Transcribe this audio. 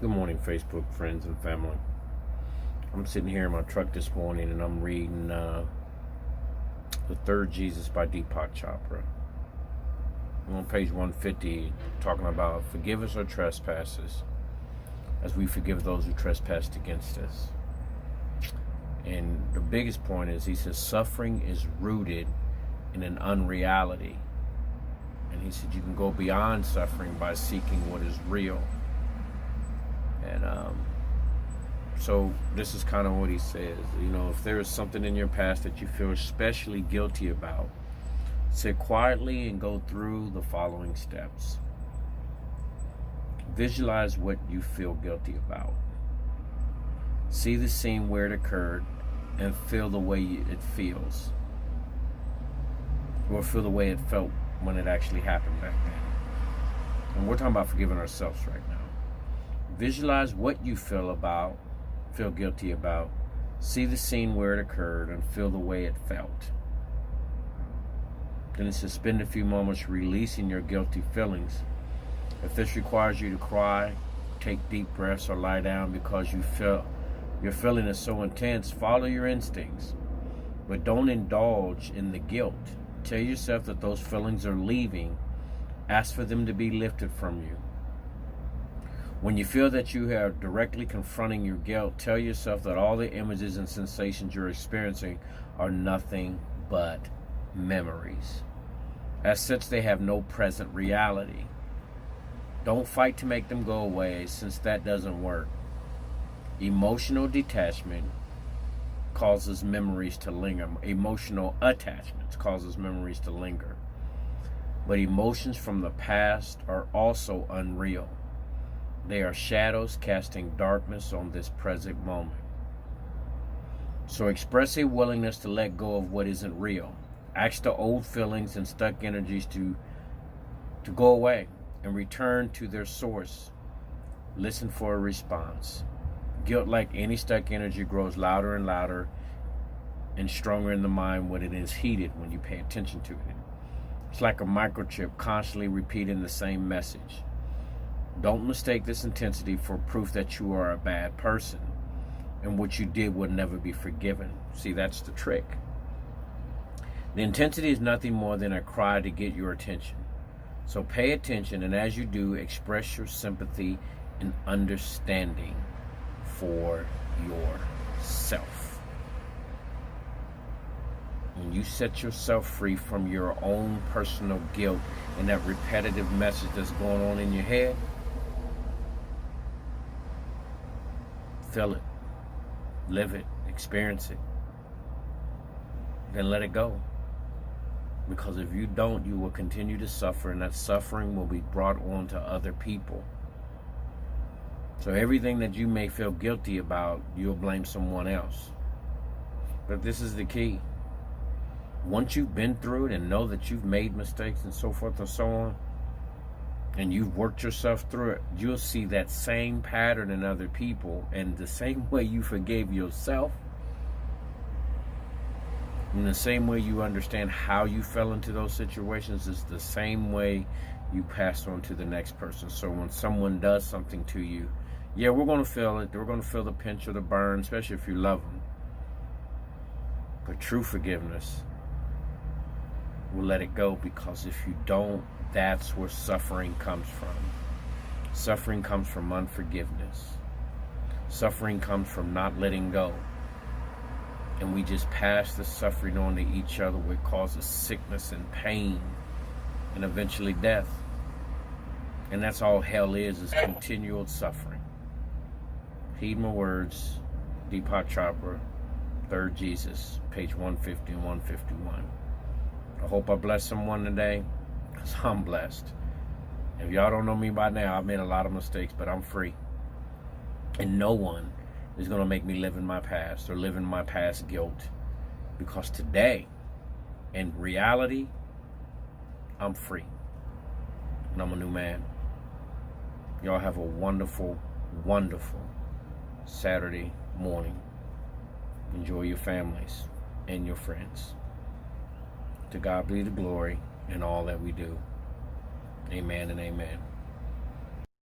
Good morning, Facebook friends and family. I'm sitting here in my truck this morning and I'm reading The Third Jesus by Deepak Chopra. I'm on page 150, talking about forgive us our trespasses as we forgive those who trespassed against us. And the biggest point is, he says, suffering is rooted in an unreality. And he said you can go beyond suffering by seeking what is real. And so this is kind of what he says. If there is something in your past that you feel especially guilty about, sit quietly and go through the following steps. Visualize what you feel guilty about. See the scene where it occurred and feel the way it feels. Or feel the way it felt when it actually happened back then. And we're talking about forgiving ourselves right now. Visualize what you feel guilty about. See the scene where it occurred and feel the way it felt. Then it says spend a few moments releasing your guilty feelings. If this requires you to cry, take deep breaths, or lie down because your feeling is so intense, follow your instincts. But don't indulge in the guilt. Tell yourself that those feelings are leaving. Ask for them to be lifted from you. When you feel that you are directly confronting your guilt, tell yourself that all the images and sensations you're experiencing are nothing but memories. As such, they have no present reality. Don't fight to make them go away, since that doesn't work. Emotional detachment causes memories to linger. Emotional attachments causes memories to linger. But emotions from the past are also unreal. They are shadows casting darkness on this present moment. So express a willingness to let go of what isn't real. Ask the old feelings and stuck energies to go away and return to their source. Listen for a response. Guilt, like any stuck energy, grows louder and louder and stronger in the mind when it is heated, when you pay attention to it. It's like a microchip constantly repeating the same message. Don't mistake this intensity for proof that you are a bad person and what you did would never be forgiven. See, that's the trick. The intensity is nothing more than a cry to get your attention. So pay attention, and as you do, express your sympathy and understanding for yourself. When you set yourself free from your own personal guilt and that repetitive message that's going on in your head, feel it, live it, experience it, then let it go. Because if you don't, you will continue to suffer, and that suffering will be brought on to other people. So everything that you may feel guilty about, you'll blame someone else. But this is the key. Once you've been through it and know that you've made mistakes and so forth and so on, and you've worked yourself through it, you'll see that same pattern in other people, and the same way you forgave yourself, in the same way you understand how you fell into those situations, is the same way you pass on to the next person. So when someone does something to you, yeah, we're going to feel it. We're going to feel the pinch or the burn, especially if you love them. But true forgiveness will let it go, because if you don't, that's where suffering comes from. Suffering comes from unforgiveness. Suffering comes from not letting go. And we just pass the suffering on to each other, which causes sickness and pain and eventually death. And that's all hell is continual suffering. Heed my words. Deepak Chopra, Third Jesus, page 150 and 151. I hope I bless someone today, because I'm blessed. If y'all don't know me by now, I've made a lot of mistakes, but I'm free. And no one is going to make me live in my past or live in my past guilt. Because today, in reality, I'm free. And I'm a new man. Y'all have a wonderful, wonderful Saturday morning. Enjoy your families and your friends. To God be the glory in all that we do. Amen and amen.